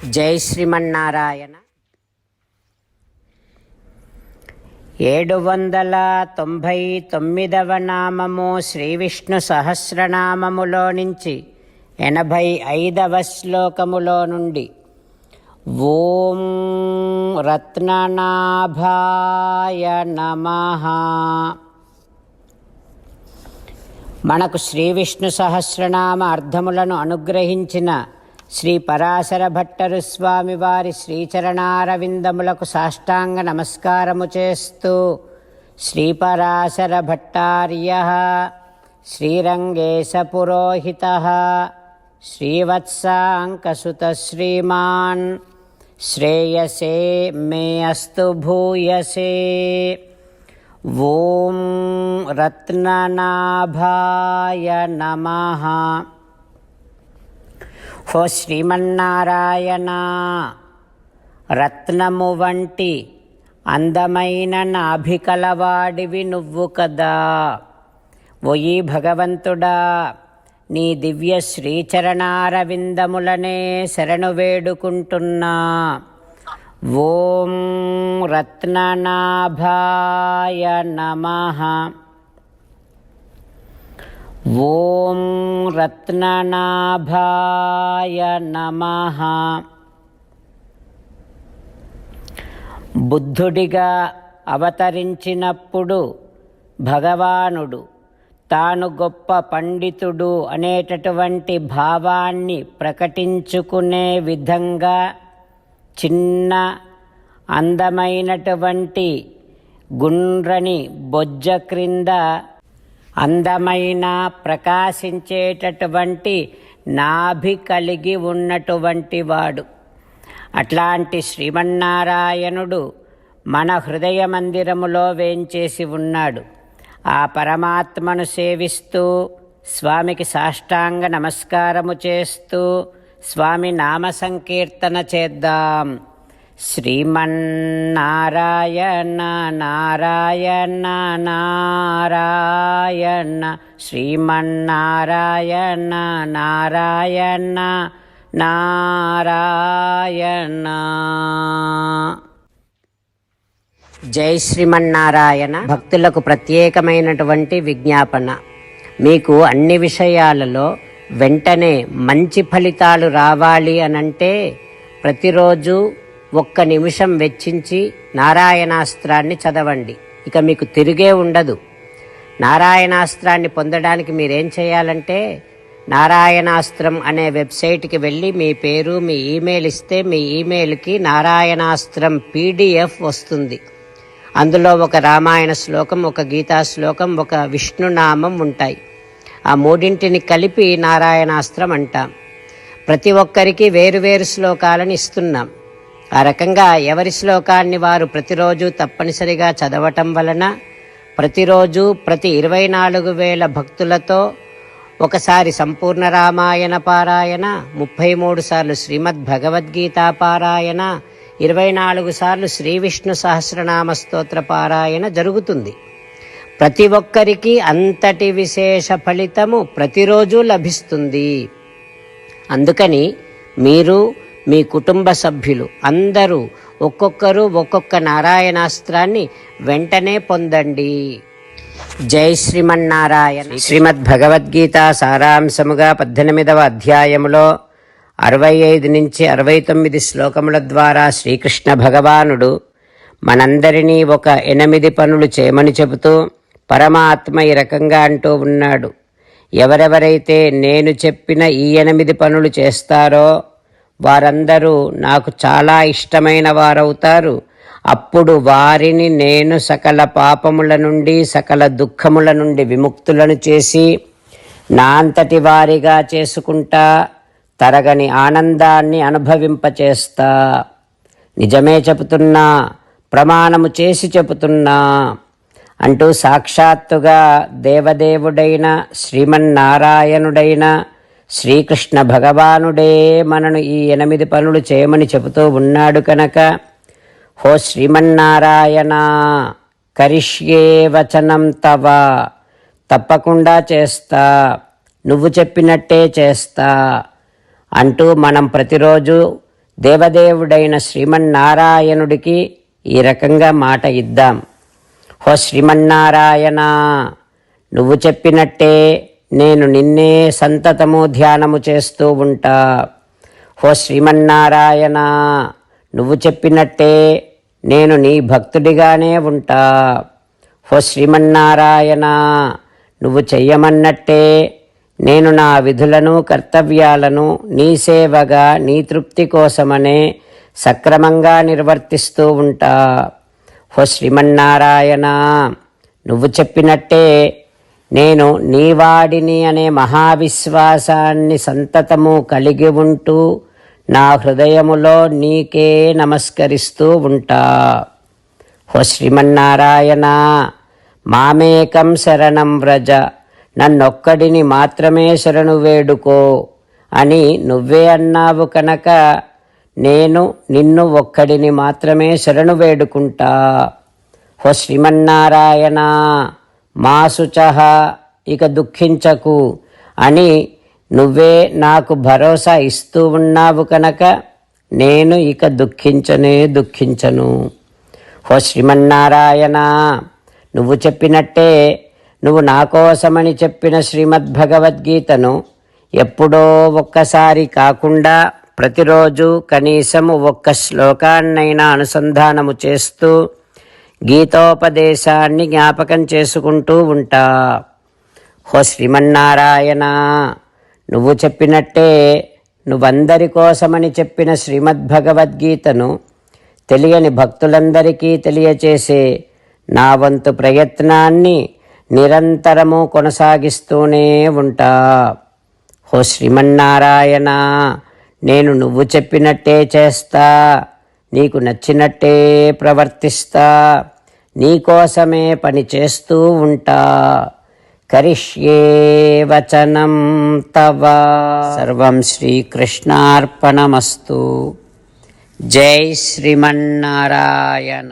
జై శ్రీమన్నారాయణ. 799వ నామము శ్రీ విష్ణు సహస్రనామములో నుంచి 85వ శ్లోకములో నుండి ఓం రత్ననాభాయ నమః. మనకు శ్రీ విష్ణు సహస్రనామ అర్థములను అనుగ్రహించిన శ్రీ పరాశర భట్టరు స్వామి వారి శ్రీచరణారవిందములకు సాష్టాంగ నమస్కారము చేస్తూ శ్రీ పరాశర భట్టార్యః శ్రీరంగేశ పురోహితః శ్రీవత్సాంకసుత శ్రీమాన్ శ్రేయసే మే అస్తు భూయసే. ఓం రత్ననాభాయ నమః. ఓ శ్రీమన్నారాయణ, రత్నము వంటి అందమైన నాభికలవాడివి నువ్వు కదా. ఓయి భగవంతుడా, నీ దివ్య శ్రీచరణారవిందములనే శరణు వేడుకుంటున్నా. ఓం రత్ననాభాయ నమః. ఓం రత్ననాభాయ నమః. బుద్ధుడిగా అవతరించినప్పుడు భగవానుడు తాను గొప్ప పండితుడు అనేటటువంటి భావాన్ని ప్రకటించుకునే విధంగా చిన్న అందమైనటువంటి గుండ్రని బొజ్జ క్రింద అందమైన ప్రకాశించేటటువంటి నాభి కలిగి ఉన్నటువంటి వాడు. అట్లాంటి శ్రీమన్నారాయణుడు మన హృదయ మందిరములో వేంచేసి ఉన్నాడు. ఆ పరమాత్మను సేవిస్తూ స్వామికి సాష్టాంగ నమస్కారము చేస్తూ స్వామి నామ సంకీర్తన చేద్దాం. శ్రీమన్నారాయణ నారాయణ నారాయణ, శ్రీమన్నారాయణ నారాయణ నారాయణ. జై శ్రీమన్నారాయణ. భక్తులకు ప్రత్యేకమైనటువంటి విజ్ఞాపన. మీకు అన్ని విషయాలలో వెంటనే మంచి ఫలితాలు రావాలి అనంటే ప్రతిరోజు 1 నిమిషం వెచ్చించి నారాయణాస్త్రాన్ని చదవండి. ఇక మీకు తిరిగే ఉండదు. నారాయణాస్త్రాన్ని పొందడానికి మీరేం చేయాలంటే నారాయణాస్త్రం అనే వెబ్సైట్కి వెళ్ళి మీ పేరు మీ ఈమెయిల్ ఇస్తే మీ ఈమెయిల్కి నారాయణాస్త్రం PDF వస్తుంది. అందులో ఒక రామాయణ శ్లోకం, ఒక గీతా శ్లోకం, ఒక విష్ణునామం ఉంటాయి. ఆ మూడింటిని కలిపి నారాయణాస్త్రం అంటాం. ప్రతి ఒక్కరికి వేరువేరు శ్లోకాలను ఇస్తున్నాం. ఆ రకంగా ఎవరి శ్లోకాన్ని వారు ప్రతిరోజు తప్పనిసరిగా చదవటం వలన ప్రతిరోజు ప్రతి 24,000 భక్తులతో ఒకసారి సంపూర్ణ రామాయణ పారాయణ, 33 సార్లు శ్రీమద్ భగవద్గీత పారాయణ, 24 సార్లు శ్రీ విష్ణు సహస్రనామ స్తోత్ర పారాయణ జరుగుతుంది. ప్రతి ఒక్కరికి అంతటి విశేష ఫలితము ప్రతిరోజు లభిస్తుంది. అందుకని మీరు మీ కుటుంబ సభ్యులు అందరూ ఒక్కొక్కరు ఒక్కొక్క నారాయణాస్త్రాన్ని వెంటనే పొందండి. జై శ్రీమన్నారాయణ. శ్రీమద్ భగవద్గీత సారాంశముగా 18వ అధ్యాయములో 65 నుంచి 69 శ్లోకముల ద్వారా శ్రీకృష్ణ భగవానుడు మనందరినీ ఒక 8 పనులు చేయమని చెబుతూ పరమాత్మ ఈ రకంగా అంటూ ఉన్నాడు. ఎవరెవరైతే నేను చెప్పిన ఈ 8 పనులు చేస్తారో వారందరూ నాకు చాలా ఇష్టమైన వారవుతారు. అప్పుడు వారిని నేను సకల పాపముల నుండి సకల దుఃఖముల నుండి విముక్తులను చేసి నా అంతటి వారిగా చేసుకుంటా, తరగని ఆనందాన్ని అనుభవింపచేస్తా. నిజమే చెబుతున్నా, ప్రమాణము చేసి చెబుతున్నా అంటూ సాక్షాత్తుగా దేవదేవుడైన శ్రీమన్నారాయణుడైన శ్రీకృష్ణ భగవానుడే మనను ఈ 8 పనులు చేయమని చెబుతూ ఉన్నాడు కనుక, హో శ్రీమన్నారాయణ, కరిష్యే వచనం తవ, తప్పకుండా చేస్తా, నువ్వు చెప్పినట్టే చేస్తా అంటూ మనం ప్రతిరోజు దేవదేవుడైన శ్రీమన్నారాయణుడికి ఈ రకంగా మాట ఇద్దాం. ఓ శ్రీమన్నారాయణ, నువ్వు చెప్పినట్టే నేను నిన్నే సంతతము ధ్యానము చేస్తూ ఉంటా. ఓ శ్రీమన్నారాయణ, నువ్వు చెప్పినట్టే నేను నీ భక్తుడిగానే ఉంటా. ఓ శ్రీమన్నారాయణ, నువ్వు చెయ్యమన్నట్టే నేను నా విధులను కర్తవ్యాలను నీ సేవగా నీ తృప్తి కోసమనే సక్రమంగా నిర్వర్తిస్తూ ఉంటా. ఓ శ్రీమన్నారాయణ, నువ్వు చెప్పినట్టే నేను నీవాడిని అనే మహావిశ్వాసాన్ని సంతతము కలిగి ఉంటూ నా హృదయములో నీకే నమస్కరిస్తూ ఉంటా. ఓ శ్రీమన్నారాయణ, మామేకం శరణం వ్రజ, నన్నొక్కడిని మాత్రమే శరణు వేడుకో అని నువ్వే అన్నావు కనుక నేను నిన్ను ఒక్కడిని మాత్రమే శరణు వేడుకుంటా. ఓ శ్రీమన్నారాయణ, మా శుచః, ఇక దుఃఖించకు అని నువ్వే నాకు భరోసా ఇస్తూ ఉన్నావు కనుక నేను ఇక దుఃఖించను. ఓ శ్రీమన్నారాయణ, నువ్వు చెప్పినట్టే నువ్వు నా కోసమని చెప్పిన శ్రీమద్భగవద్గీతను ఎప్పుడో ఒక్కసారి కాకుండా ప్రతిరోజు కనీసము ఒక్క శ్లోకాన్నైనా అనుసంధానము చేస్తూ గీతోపదేశాన్ని జ్ఞాపకం చేసుకుంటూ ఉంటా. ఓ శ్రీమన్నారాయణ, నువ్వు చెప్పినట్టే నువ్వందరి కోసమని చెప్పిన శ్రీమద్భగవద్గీతను తెలియని భక్తులందరికీ తెలియచేసే నా వంతు ప్రయత్నాన్ని నిరంతరము కొనసాగిస్తూనే ఉంటా. ఓ శ్రీమన్నారాయణ, నేను నువ్వు చెప్పినట్టే చేస్తా, నీకు నచ్చినట్టే ప్రవర్తిస్తా, నీకోసమే పని చేస్తూ ఉంటా. కరిష్యే వచనం తవ. సర్వం శ్రీకృష్ణార్పణమస్తు. జై శ్రీమన్నారాయణ.